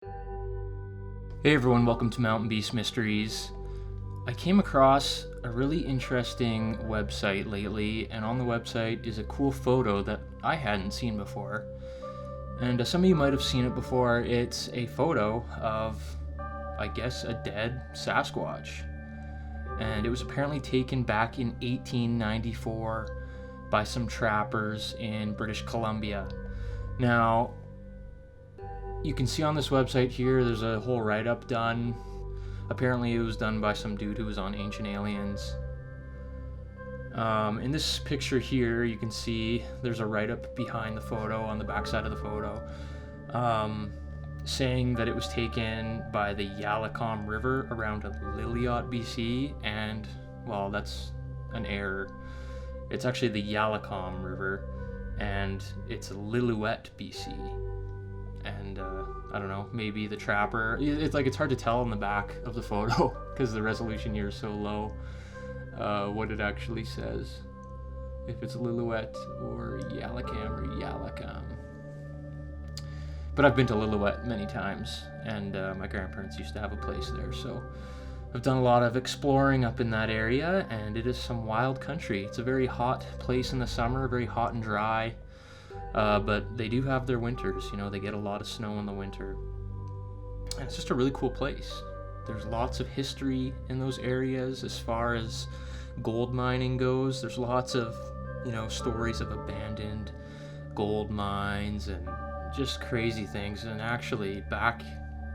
Hey everyone, welcome to Mountain Beast Mysteries. I came across a really interesting website lately, and on the website is a cool photo that I hadn't seen before. And some of you might have seen it before. It's a photo of, I guess, a dead Sasquatch. And it was apparently taken back in 1894 by some trappers in British Columbia. Now, you can see on this website here, there's a whole write-up done. Apparently it was done by some dude who was on Ancient Aliens. In this picture here, you can see there's a write-up behind the photo, on the backside of the photo, saying that it was taken by the Yalakom River around Liliot, BC, and, well, that's an error. It's actually the Yalakom River, and it's Lillooet, BC. And I don't know, maybe the trapper, it's hard to tell on the back of the photo because the resolution here is so low what it actually says, if it's Lillooet or Yalakam or Yalakam. But I've been to Lillooet many times, and my grandparents used to have a place there, so I've done a lot of exploring up in that area, and it is some wild country. It's a very hot place in the summer, very hot and dry. But they do have their winters, they get a lot of snow in the winter. And it's just a really cool place. There's lots of history in those areas as far as gold mining goes. There's lots of, stories of abandoned gold mines and just crazy things. And actually, back,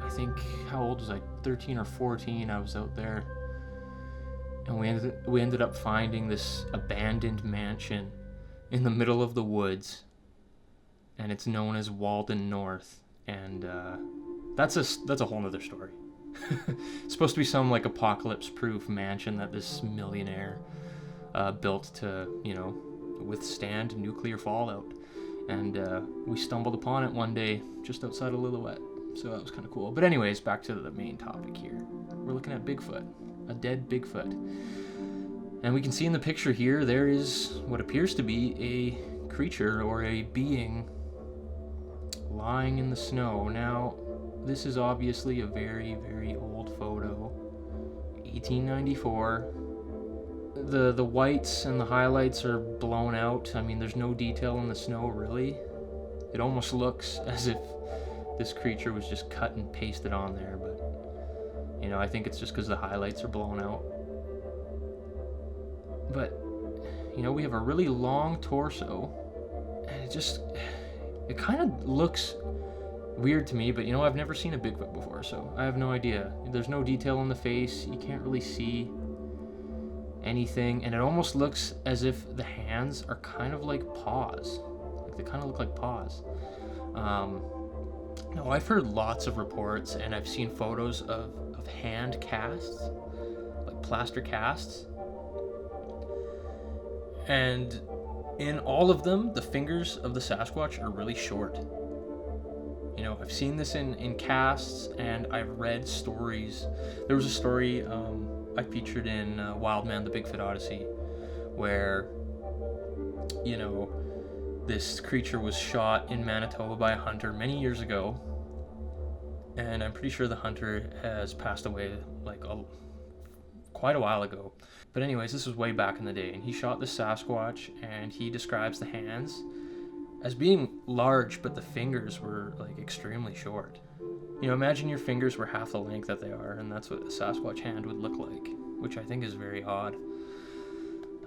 I think, how old was I? 13 or 14, I was out there. And we ended up finding this abandoned mansion in the middle of the woods. And it's known as Walden North, and that's a whole nother story. It's supposed to be some apocalypse-proof mansion that this millionaire built to, withstand nuclear fallout. And we stumbled upon it one day just outside of Lillooet, so that was kind of cool. But anyways, back to the main topic here. We're looking at Bigfoot, a dead Bigfoot. And we can see in the picture here, there is what appears to be a creature or a being lying in the snow. Now, this is obviously a very, very old photo. 1894. The whites and the highlights are blown out. I mean, there's no detail in the snow, really. It almost looks as if this creature was just cut and pasted on there, but, I think it's just because the highlights are blown out. But, we have a really long torso, and it kind of looks weird to me, but I've never seen a Bigfoot before, so I have no idea. There's no detail in the face, you can't really see anything, and it almost looks as if the hands are kind of like paws. They kind of look like paws. Now, I've heard lots of reports, and I've seen photos of hand casts, like plaster casts, and in all of them, the fingers of the Sasquatch are really short. I've seen this in casts, and I've read stories. There was a story I featured in WILDMAN, the Bigfoot Odyssey, where, this creature was shot in Manitoba by a hunter many years ago, and I'm pretty sure the hunter has passed away quite a while ago. But anyways, this was way back in the day, and he shot the Sasquatch, and he describes the hands as being large, but the fingers were extremely short. Imagine your fingers were half the length that they are, and that's what a Sasquatch hand would look like, which I think is very odd.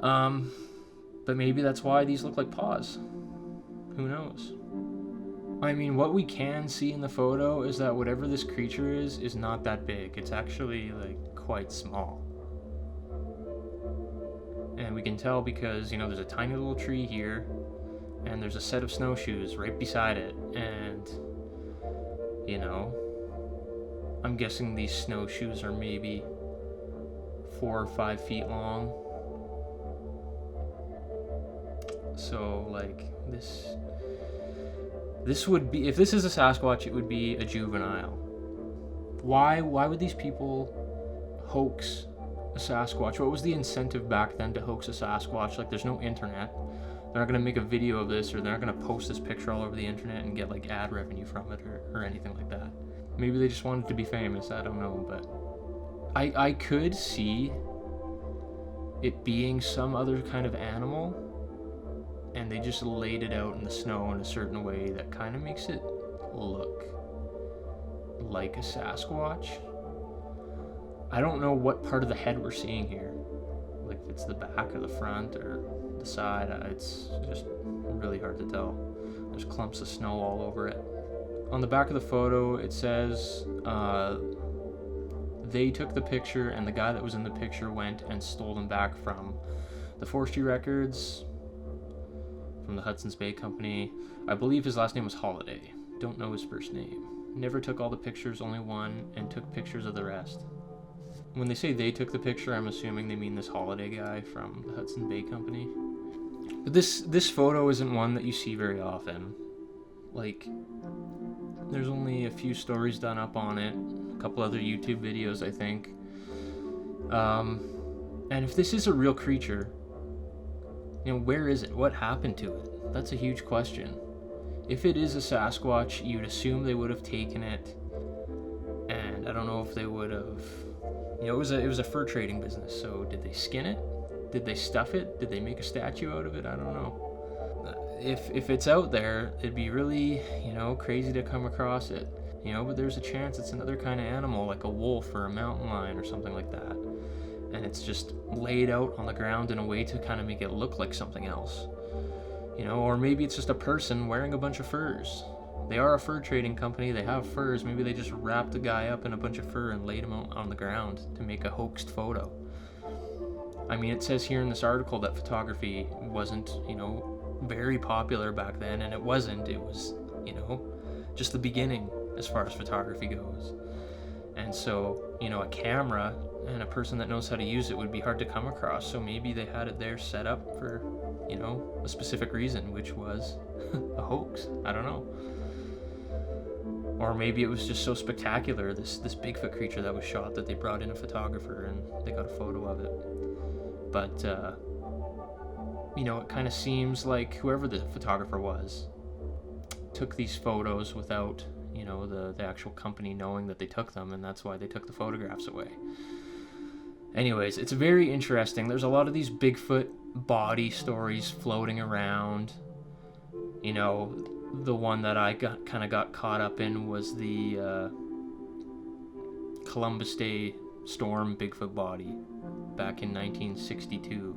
But maybe that's why these look like paws. Who knows? I mean, what we can see in the photo is that whatever this creature is not that big. It's actually quite small. And we can tell because, there's a tiny little tree here, and there's a set of snowshoes right beside it, and, I'm guessing these snowshoes are maybe 4 or 5 feet long. So, this would be, if this is a Sasquatch, it would be a juvenile. Why would these people hoax a Sasquatch? What was the incentive back then to hoax a Sasquatch? There's no internet. They're not going to make a video of this, or they're not going to post this picture all over the internet and get ad revenue from it or anything like that. Maybe they just wanted to be famous, I don't know, but I could see it being some other kind of animal, and they just laid it out in the snow in a certain way that kind of makes it look like a Sasquatch. I don't know what part of the head we're seeing here, like if it's the back or the front or the side. It's just really hard to tell. There's clumps of snow all over it. On the back of the photo it says they took the picture, and the guy that was in the picture went and stole them back from the forestry records from the Hudson's Bay Company. I believe his last name was Holiday. Don't know his first name. Never took all the pictures, only one, and took pictures of the rest. When they say they took the picture, I'm assuming they mean this Holiday guy from the Hudson Bay Company. But this photo isn't one that you see very often. Like, there's only a few stories done up on it, a couple other YouTube videos, I think. And if this is a real creature, you know, where is it? What happened to it? That's a huge question. If it is a Sasquatch, you'd assume they would have taken it, and I don't know if they would have. You know, it was a fur trading business. So did they skin it? Did they stuff it? Did they make a statue out of it? I don't know. If it's out there, it'd be really, you know, crazy to come across it. You know, but there's a chance it's another kind of animal, like a wolf or a mountain lion or something like that. And it's just laid out on the ground in a way to kind of make it look like something else. You know, or maybe it's just a person wearing a bunch of furs. They are a fur trading company, they have furs. Maybe they just wrapped the guy up in a bunch of fur and laid him out on the ground to make a hoaxed photo. I mean, it says here in this article that photography wasn't, you know, very popular back then, and it wasn't. It was, you know, just the beginning as far as photography goes. And so, you know, a camera and a person that knows how to use it would be hard to come across. So maybe they had it there set up for, you know, a specific reason, which was a hoax. I don't know. Or maybe it was just so spectacular, this Bigfoot creature that was shot, that they brought in a photographer and they got a photo of it. But, you know, it kind of seems like whoever the photographer was took these photos without, you know, the actual company knowing that they took them, and that's why they took the photographs away. Anyways, it's very interesting. There's a lot of these Bigfoot body stories floating around. You know, the one that I kind of got caught up in was the Columbus Day storm Bigfoot body back in 1962.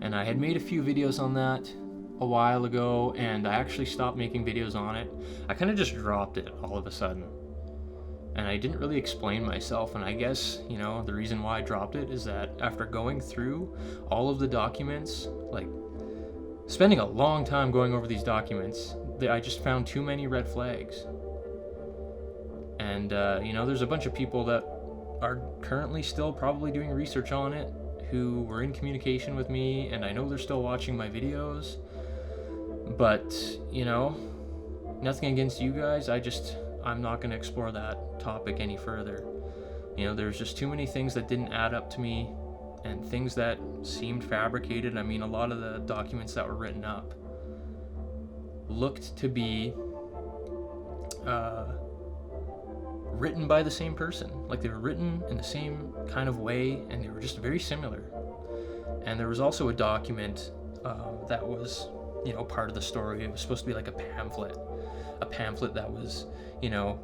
And I had made a few videos on that a while ago, and I actually stopped making videos on it. I kind of just dropped it all of a sudden. And I didn't really explain myself, and I guess, you know, the reason why I dropped it is that after going through all of the documents, like spending a long time going over these documents, I just found too many red flags. And, you know, there's a bunch of people that are currently still probably doing research on it who were in communication with me, and I know they're still watching my videos. But, you know, nothing against you guys. I'm not going to explore that topic any further. You know, there's just too many things that didn't add up to me, and things that seemed fabricated. I mean, a lot of the documents that were written up looked to be written by the same person. Like, they were written in the same kind of way, and they were just very similar. And there was also a document that was, you know, part of the story. It was supposed to be like a pamphlet that was, you know,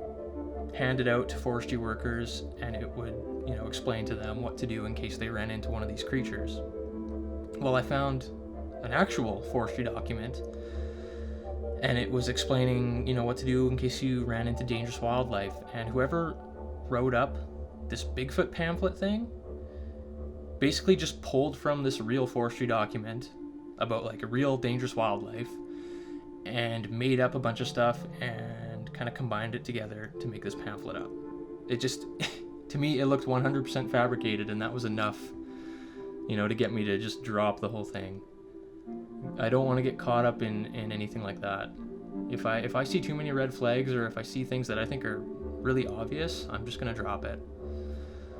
handed out to forestry workers, and it would, you know, explain to them what to do in case they ran into one of these creatures. Well, I found an actual forestry document, and it was explaining, you know, what to do in case you ran into dangerous wildlife. And whoever wrote up this Bigfoot pamphlet thing basically just pulled from this real forestry document about like a real dangerous wildlife and made up a bunch of stuff and kind of combined it together to make this pamphlet up. It just, to me, it looked 100% fabricated, and that was enough, you know, to get me to just drop the whole thing. I don't want to get caught up in anything like that. If I see too many red flags, or if I see things that I think are really obvious, I'm just going to drop it.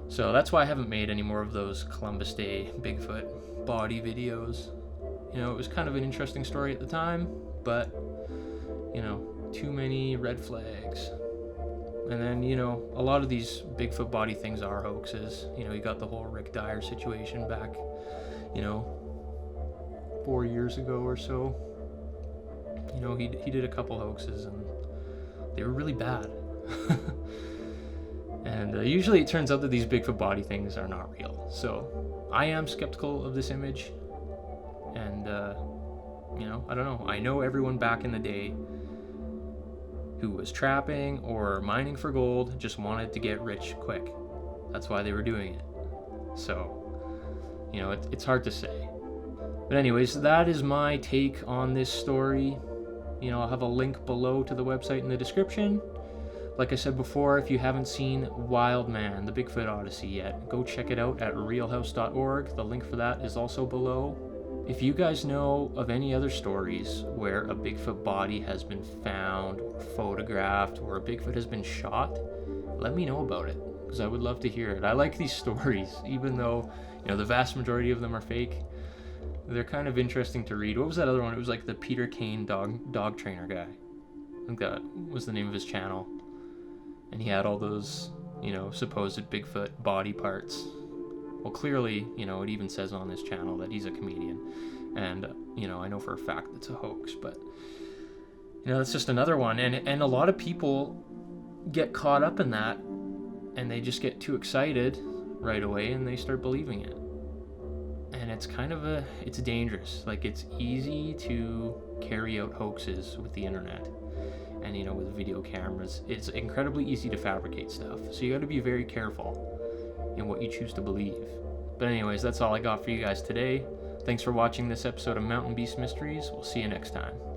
So that's why I haven't made any more of those Columbus Day Bigfoot body videos. You know, it was kind of an interesting story at the time, but, you know, too many red flags. And then, you know, a lot of these Bigfoot body things are hoaxes. You know, you got the whole Rick Dyer situation back, you know, 4 years ago or so. You know, he did a couple hoaxes and they were really bad. And usually it turns out that these Bigfoot body things are not real. So I am skeptical of this image. And, you know, I don't know. I know everyone back in the day who was trapping or mining for gold just wanted to get rich quick. That's why they were doing it. So, you know, it's hard to say. But anyways, that is my take on this story. You know, I'll have a link below to the website in the description. Like I said before, if you haven't seen WILDMAN, the Bigfoot Odyssey yet, go check it out at realhouse.org. The link for that is also below. If you guys know of any other stories where a Bigfoot body has been found or photographed or a Bigfoot has been shot, let me know about it, because I would love to hear it. I like these stories, even though, you know, the vast majority of them are fake. They're kind of interesting to read. What was that other one? It was like the Peter Kane dog trainer guy. I think that was the name of his channel. And he had all those, you know, supposed Bigfoot body parts. Well, clearly, you know, it even says on this channel that he's a comedian. And, you know, I know for a fact it's a hoax, but, you know, that's just another one. And a lot of people get caught up in that, and they just get too excited right away, and they start believing it. And it's kind of it's dangerous. Like, it's easy to carry out hoaxes with the internet. And, you know, with video cameras, it's incredibly easy to fabricate stuff. So you got to be very careful in what you choose to believe. But anyways, that's all I got for you guys today. Thanks for watching this episode of Mountain Beast Mysteries. We'll see you next time.